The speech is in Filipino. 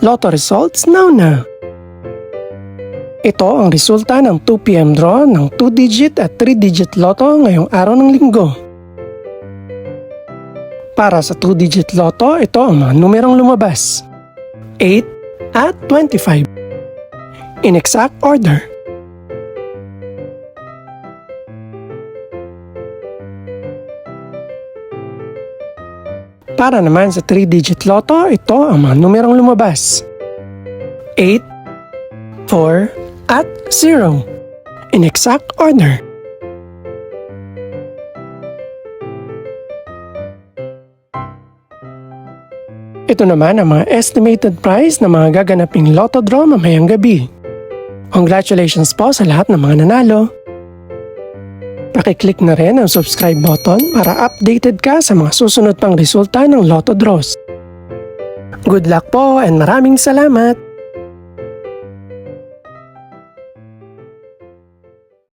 Lotto results now. Ito ang resulta ng 2 PM draw ng 2-digit at 3-digit lotto ngayong araw ng linggo. Para sa 2-digit lotto, ito ang mga numerong lumabas: 8 at 25. In exact order. Para naman sa 3-digit lotto, ito ang mga numerong lumabas: 8, 4, at 0. In exact order. Ito naman ang mga estimated price ng mga gaganaping lotto draw mamayang gabi. Congratulations po sa lahat ng mga nanalo. Pakiclick na rin ang subscribe button para updated ka sa mga susunod pang resulta ng lotto draws. Good luck po and maraming salamat!